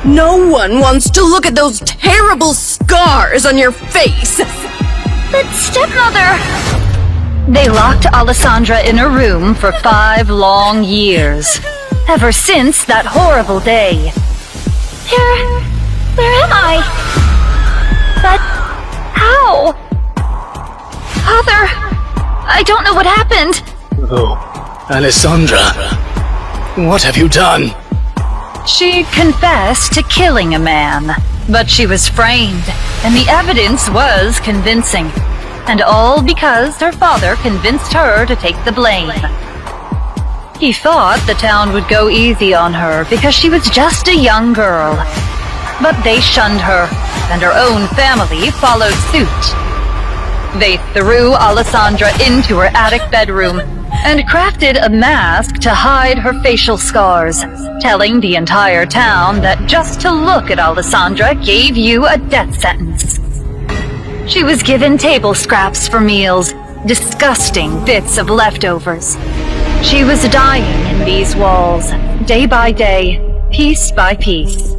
No one wants to look at those terrible scars on your face. But stepmother... They locked Alessandra in a room for 5 long years. Ever since that horrible day. Where am I? But... how? Father... I don't know what happened. Oh, Alessandra. What have you done? She confessed to killing a man, but she was framed, and the evidence was convincing. And all because her father convinced her to take the blame. He thought the town would go easy on her because she was just a young girl. But they shunned her, and her own family followed suit. They threw Alessandra into her attic bedroom and crafted a mask to hide her facial scars, telling the entire town that just to look at Alessandra gave you a death sentence. She was given table scraps for meals, disgusting bits of leftovers. She was dying in these walls, day by day, piece by piece.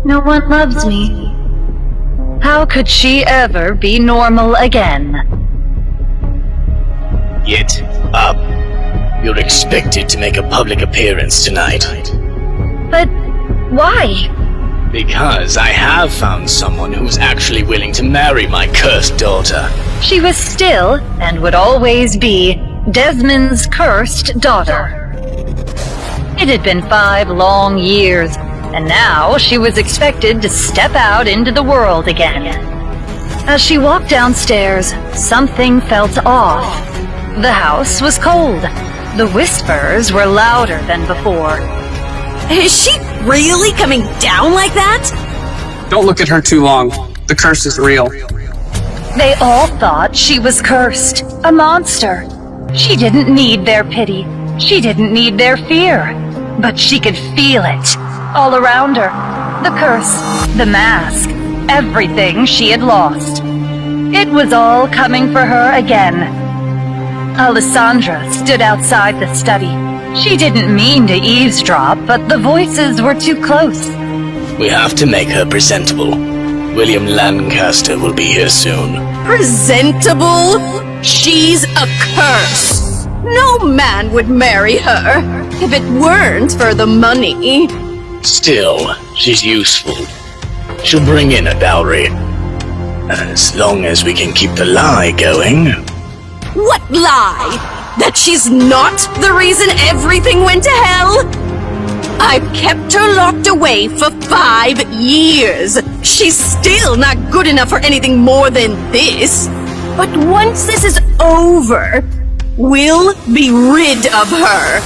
No one loves me. How could she ever be normal again? Yet, you're expected to make a public appearance tonight. But why? Because I have found someone who's actually willing to marry my cursed daughter. She was still, and would always be, Desmond's cursed daughter. It had been 5 long years, and now she was expected to step out into the world again. As she walked downstairs, something felt off. The house was cold. The whispers were louder than before. Is she really coming down like that? Don't look at her too long. The curse is real. They all thought she was cursed, a monster. She didn't need their pity. She didn't need their fear. But she could feel it, all around her. The curse, the mask, everything she had lost. It was all coming for her again. Alessandra stood outside the study. She didn't mean to eavesdrop, but the voices were too close. We have to make her presentable. William Lancaster will be here soon. Presentable? She's a curse. No man would marry her if it weren't for the money. Still, she's useful. She'll bring in a dowry. As long as we can keep the lie going. What lie? That she's not the reason everything went to hell? I've kept her locked away for 5 years. She's still not good enough for anything more than this. But once this is over, we'll be rid of her.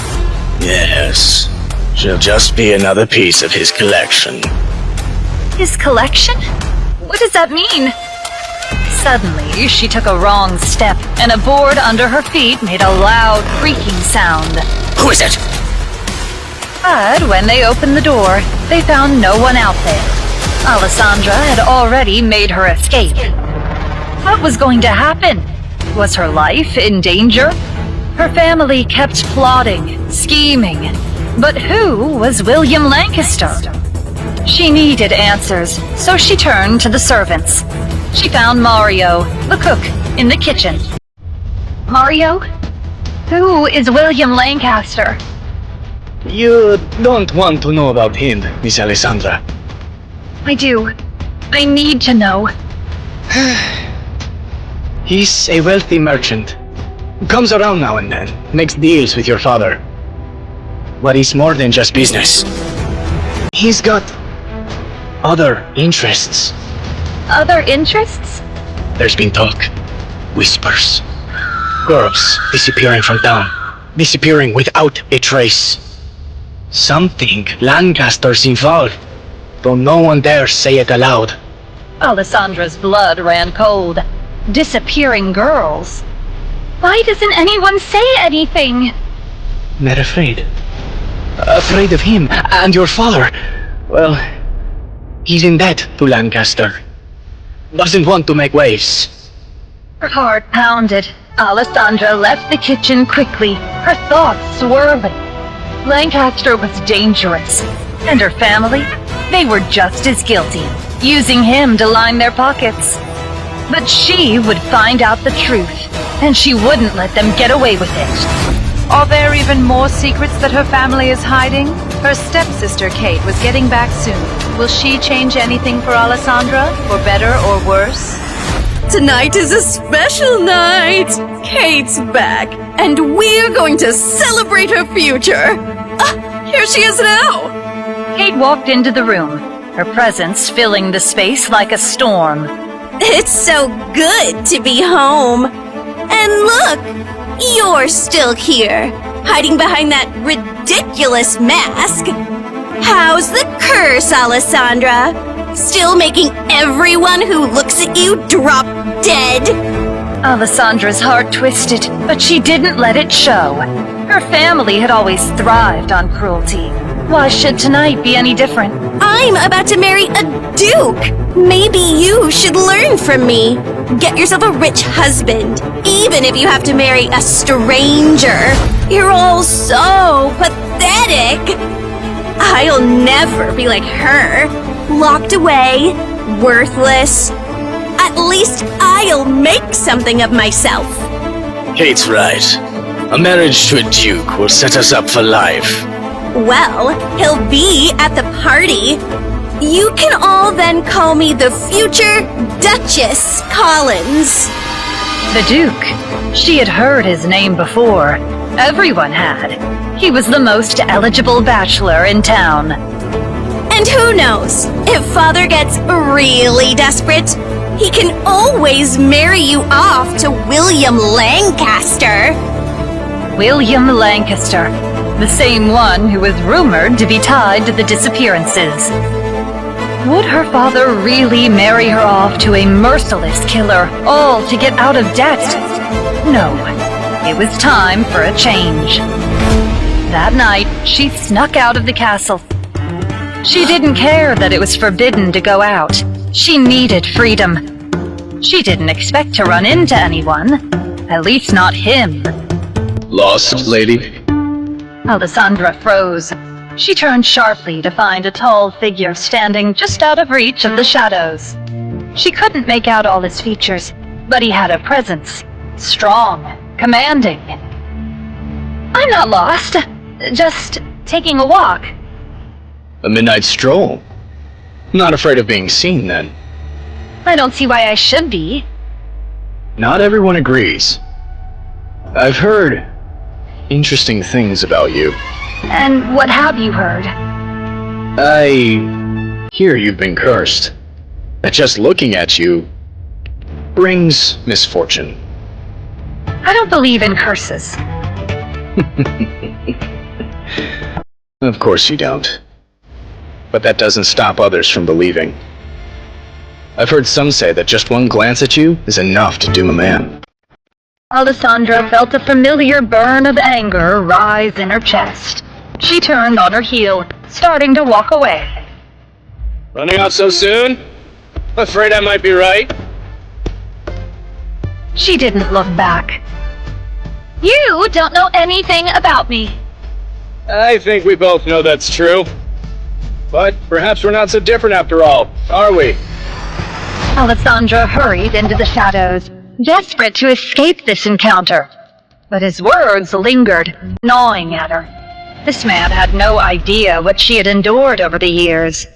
Yes. She'll just be another piece of his collection. His collection? What does that mean? Suddenly, she took a wrong step, and a board under her feet made a loud creaking sound. Who is it? But when they opened the door, they found no one out there. Alessandra had already made her escape. What was going to happen? Was her life in danger? Her family kept plotting, scheming. But who was William Lancaster? She needed answers, so she turned to the servants. She found Mario, the cook, in the kitchen. Mario? Who is William Lancaster? You don't want to know about him, Miss Alessandra. I do. I need to know. He's a wealthy merchant. Comes around now and then, makes deals with your father. But he's more than just business. He's got other interests. Other interests? There's been talk, whispers, girls disappearing from town, disappearing without a trace. Something Lancaster's involved, though no one dares say it aloud. Alessandra's blood ran cold. Disappearing girls. Why doesn't anyone say anything? Not afraid. Afraid of him and your father. Well, he's in debt to Lancaster. Doesn't want to make waves. Her heart pounded. Alessandra left the kitchen quickly, her thoughts swirling. Lancaster was dangerous. And her family? They were just as guilty, using him to line their pockets. But she would find out the truth, and she wouldn't let them get away with it. Are there even more secrets that her family is hiding? Her stepsister Kate was getting back soon. Will she change anything for Alessandra, for better or worse? Tonight is a special night. Kate's back, and we're going to celebrate her future. Here she is now. Kate walked into the room, her presence filling the space like a storm. It's so good to be home. And look, you're still here, hiding behind that ridiculous mask. How's the curse, Alessandra? Still making everyone who looks at you drop dead? Alessandra's heart twisted, but she didn't let it show. Her family had always thrived on cruelty. Why should tonight be any different? I'm about to marry a duke. Maybe you should learn from me. Get yourself a rich husband, even if you have to marry a stranger. You're all so pathetic. I'll never be like her. Locked away, worthless. At least I'll make something of myself. Kate's right. A marriage to a duke will set us up for life. Well, he'll be at the party. You can all then call me the future Duchess Collins. The Duke. She had heard his name before. Everyone had. He was the most eligible bachelor in town. And who knows, if Father gets really desperate, he can always marry you off to William Lancaster. William Lancaster, the same one who was rumored to be tied to the disappearances. Would her father really marry her off to a merciless killer, all to get out of debt? No, it was time for a change. That night, she snuck out of the castle. She didn't care that it was forbidden to go out. She needed freedom. She didn't expect to run into anyone, at least not him. Lost, lady? Alessandra froze. She turned sharply to find a tall figure standing just out of reach of the shadows. She couldn't make out all his features, but he had a presence. Strong, commanding. I'm not lost. Just taking a walk. A midnight stroll? Not afraid of being seen, then? I don't see why I should be. Not everyone agrees. I've heard interesting things about you. And what have you heard? I hear you've been cursed. That just looking at you brings misfortune. I don't believe in curses. Of course you don't. But that doesn't stop others from believing. I've heard some say that just one glance at you is enough to doom a man. Alessandra felt a familiar burn of anger rise in her chest. She turned on her heel, starting to walk away. Running out so soon? Afraid I might be right. She didn't look back. You don't know anything about me. I think we both know that's true. But perhaps we're not so different after all, are we? Alessandra hurried into the shadows, desperate to escape this encounter. But his words lingered, gnawing at her. This man had no idea what she had endured over the years.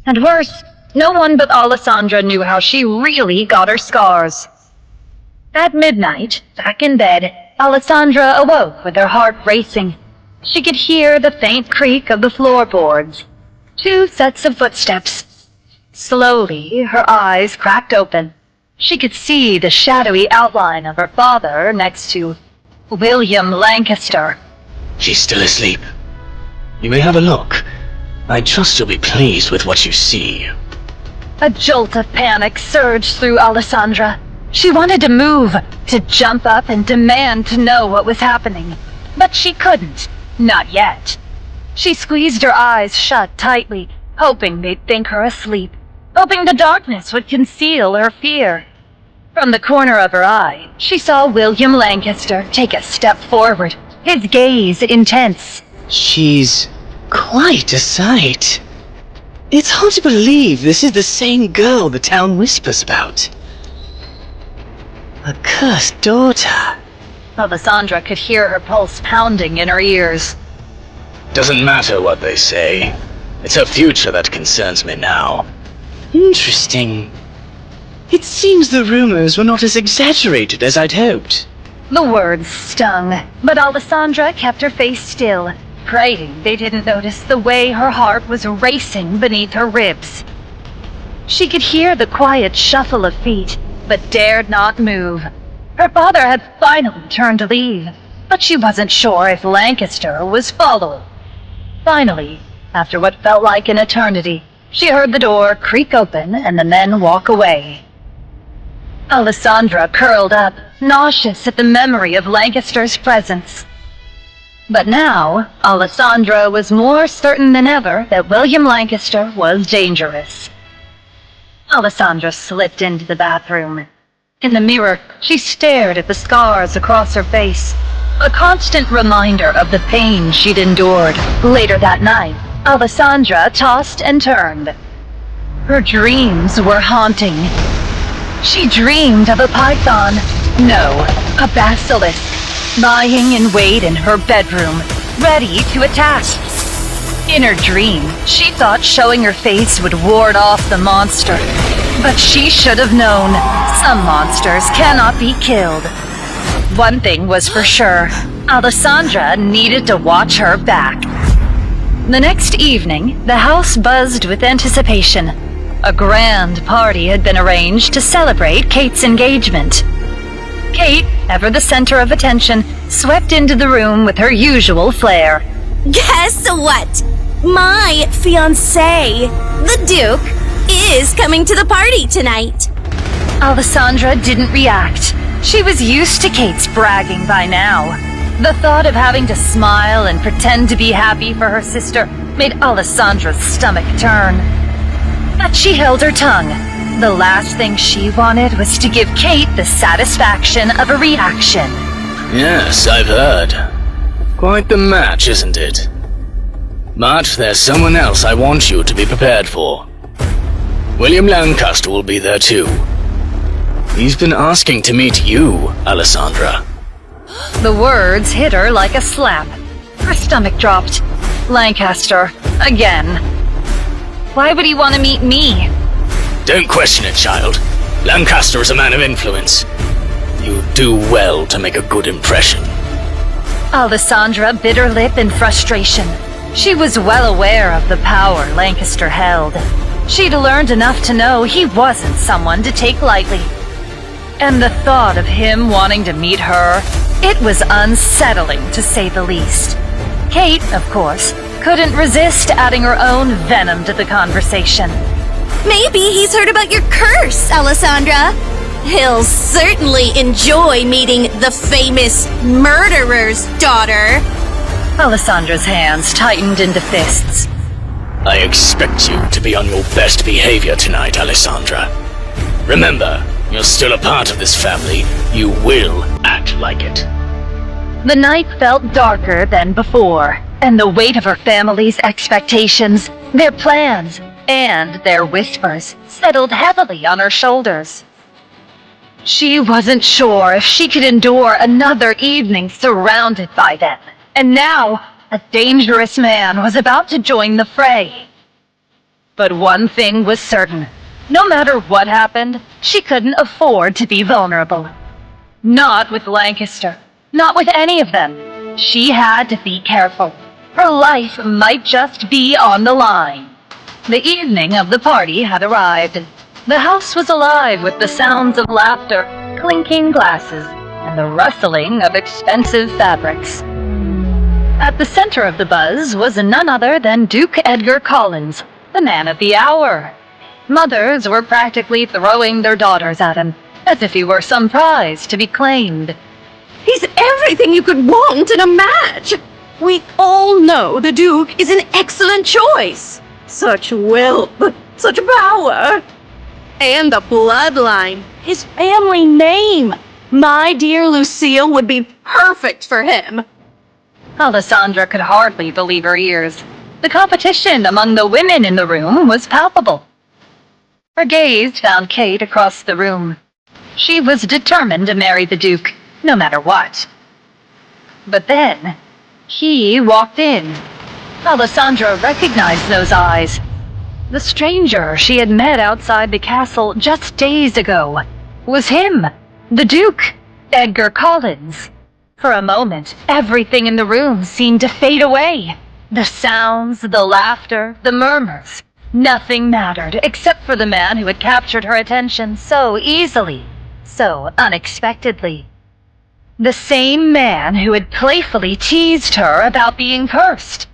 And worse, no one but Alessandra knew how she really got her scars. At midnight, back in bed, Alessandra awoke with her heart racing. She could hear the faint creak of the floorboards. 2 sets of footsteps. Slowly, her eyes cracked open. She could see the shadowy outline of her father next to William Lancaster. She's still asleep. You may have a look. I trust you'll be pleased with what you see. A jolt of panic surged through Alessandra. She wanted to move, to jump up and demand to know what was happening. But she couldn't. Not yet. She squeezed her eyes shut tightly, hoping they'd think her asleep, hoping the darkness would conceal her fear. From the corner of her eye, she saw William Lancaster take a step forward, his gaze intense. She's quite a sight. It's hard to believe this is the same girl the town whispers about. A cursed daughter. Alessandra could hear her pulse pounding in her ears. Doesn't matter what they say. It's her future that concerns me now. Interesting. It seems the rumors were not as exaggerated as I'd hoped. The words stung, but Alessandra kept her face still, praying they didn't notice the way her heart was racing beneath her ribs. She could hear the quiet shuffle of feet, but dared not move. Her father had finally turned to leave, but she wasn't sure if Lancaster was following. Finally, after what felt like an eternity, she heard the door creak open and the men walk away. Alessandra curled up, nauseous at the memory of Lancaster's presence. But now, Alessandra was more certain than ever that William Lancaster was dangerous. Alessandra slipped into the bathroom. In the mirror, she stared at the scars across her face, a constant reminder of the pain she'd endured. Later that night, Alessandra tossed and turned. Her dreams were haunting. She dreamed of a python, no, a basilisk, lying in wait in her bedroom, ready to attack. In her dream, she thought showing her face would ward off the monster. But she should have known, some monsters cannot be killed. One thing was for sure, Alessandra needed to watch her back. The next evening, the house buzzed with anticipation. A grand party had been arranged to celebrate Kate's engagement. Kate, ever the center of attention, swept into the room with her usual flair. Guess what? My fiancé, the Duke, is coming to the party tonight. Alessandra didn't react. She was used to Kate's bragging by now. The thought of having to smile and pretend to be happy for her sister made Alessandra's stomach turn. But she held her tongue. The last thing she wanted was to give Kate the satisfaction of a reaction. Yes, I've heard. Quite the match, isn't it? But there's someone else I want you to be prepared for. William Lancaster will be there too. He's been asking to meet you, Alessandra. The words hit her like a slap. Her stomach dropped. Lancaster, again. Why would he want to meet me? Don't question it, child. Lancaster is a man of influence. You do well to make a good impression. Alessandra bit her lip in frustration. She was well aware of the power Lancaster held. She'd learned enough to know he wasn't someone to take lightly. And the thought of him wanting to meet her, it was unsettling to say the least. Kate, of course, couldn't resist adding her own venom to the conversation. Maybe he's heard about your curse, Alessandra. He'll certainly enjoy meeting the famous murderer's daughter. Alessandra's hands tightened into fists. I expect you to be on your best behavior tonight, Alessandra. Remember, you're still a part of this family. You will act like it. The night felt darker than before, and the weight of her family's expectations, their plans, and their whispers settled heavily on her shoulders. She wasn't sure if she could endure another evening surrounded by them, and now a dangerous man was about to join the fray. But one thing was certain. No matter what happened, she couldn't afford to be vulnerable. Not with Lancaster. Not with any of them. She had to be careful. Her life might just be on the line. The evening of the party had arrived. The house was alive with the sounds of laughter, clinking glasses, and the rustling of expensive fabrics. At the center of the buzz was none other than Duke Edgar Collins, the man of the hour. Mothers were practically throwing their daughters at him, as if he were some prize to be claimed. He's everything you could want in a match. We all know the Duke is an excellent choice. Such wealth, such power. And the bloodline, his family name. My dear Lucille would be perfect for him. Alessandra could hardly believe her ears. The competition among the women in the room was palpable. Her gaze found Kate across the room. She was determined to marry the Duke, no matter what. But then, he walked in. Alessandra recognized those eyes. The stranger she had met outside the castle just days ago was him, the Duke, Edgar Collins. For a moment, everything in the room seemed to fade away. The sounds, the laughter, the murmurs. Nothing mattered except for the man who had captured her attention so easily, so unexpectedly. The same man who had playfully teased her about being cursed.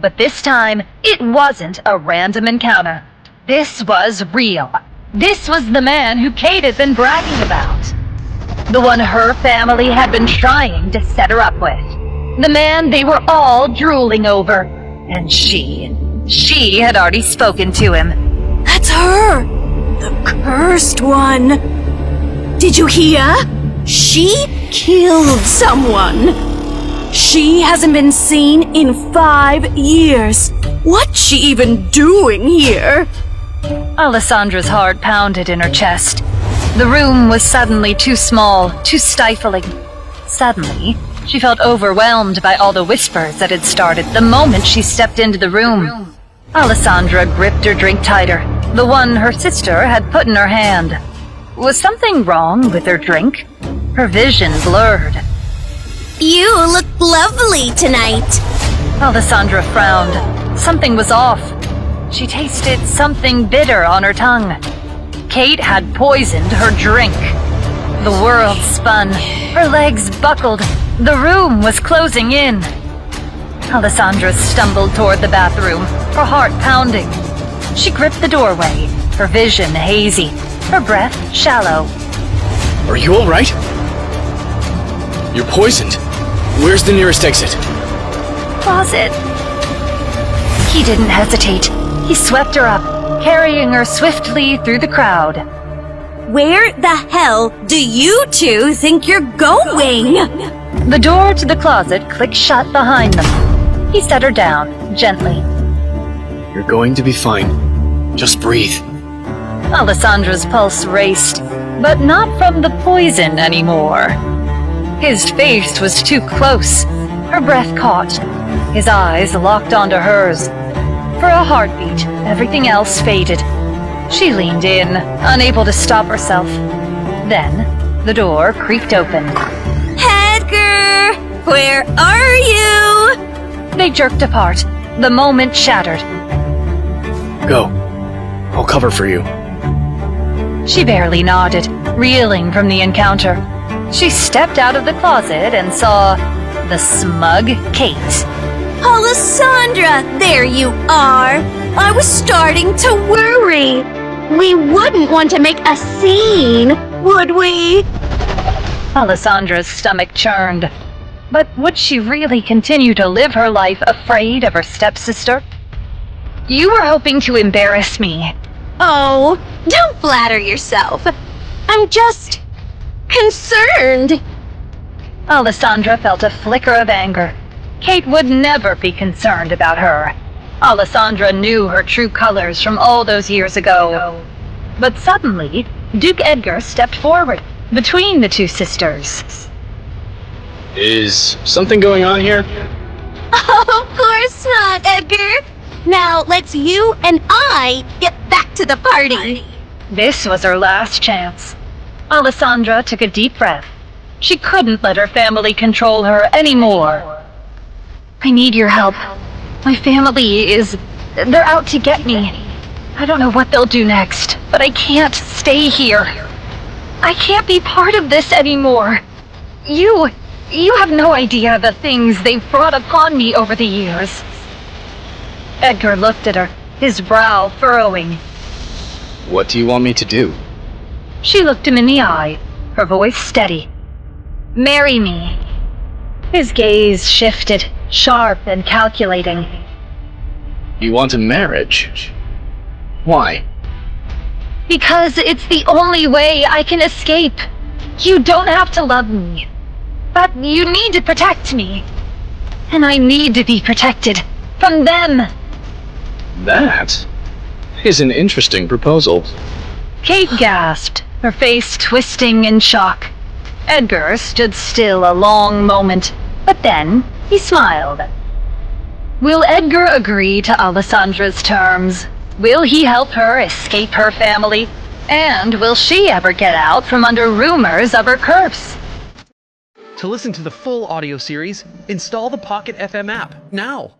But this time, it wasn't a random encounter. This was real. This was the man who Kate had been bragging about. The one her family had been trying to set her up with. The man they were all drooling over. And she had already spoken to him. That's her! The cursed one! Did you hear? She killed someone! She hasn't been seen in 5 years. What's she even doing here? Alessandra's heart pounded in her chest. The room was suddenly too small, too stifling. Suddenly, she felt overwhelmed by all the whispers that had started the moment she stepped into the room. Alessandra gripped her drink tighter, the one her sister had put in her hand. Was something wrong with her drink? Her vision blurred. You look lovely tonight. Alessandra frowned. Something was off. She tasted something bitter on her tongue. Kate had poisoned her drink. The world spun. Her legs buckled. The room was closing in. Alessandra stumbled toward the bathroom, her heart pounding. She gripped the doorway, her vision hazy, her breath shallow. Are you alright? You're poisoned. Where's the nearest exit? Closet. He didn't hesitate. He swept her up, carrying her swiftly through the crowd. Where the hell do you two think you're going? The door to the closet clicked shut behind them. He set her down, gently. You're going to be fine. Just breathe. Alessandra's pulse raced, but not from the poison anymore. His face was too close. Her breath caught. His eyes locked onto hers. For a heartbeat, everything else faded. She leaned in, unable to stop herself. Then, the door creaked open. Edgar! Where are you? They jerked apart. The moment shattered. Go. I'll cover for you. She barely nodded, reeling from the encounter. She stepped out of the closet and saw the smug Kate. Alessandra, there you are. I was starting to worry. We wouldn't want to make a scene, would we? Alessandra's stomach churned. But would she really continue to live her life afraid of her stepsister? You were hoping to embarrass me. Oh, don't flatter yourself. I'm just concerned. Alessandra felt a flicker of anger. Kate would never be concerned about her. Alessandra knew her true colors from all those years ago. But suddenly, Duke Edgar stepped forward, between the two sisters. Is something going on here? Of course not, Edgar. Now let's you and I get back to the party. This was her last chance. Alessandra took a deep breath. She couldn't let her family control her anymore. I need your help. My family they're out to get me. I don't know what they'll do next, but I can't stay here. I can't be part of this anymore. You have no idea the things they've brought upon me over the years. Edgar looked at her, his brow furrowing. What do you want me to do? She looked him in the eye, her voice steady. Marry me. His gaze shifted, sharp and calculating. You want a marriage? Why? Because it's the only way I can escape. You don't have to love me. But you need to protect me. And I need to be protected. From them. That is an interesting proposal. Kate gasped, her face twisting in shock. Edgar stood still a long moment, but then he smiled. Will Edgar agree to Alessandra's terms? Will he help her escape her family? And will she ever get out from under rumors of her curse? To listen to the full audio series, install the Pocket FM app now.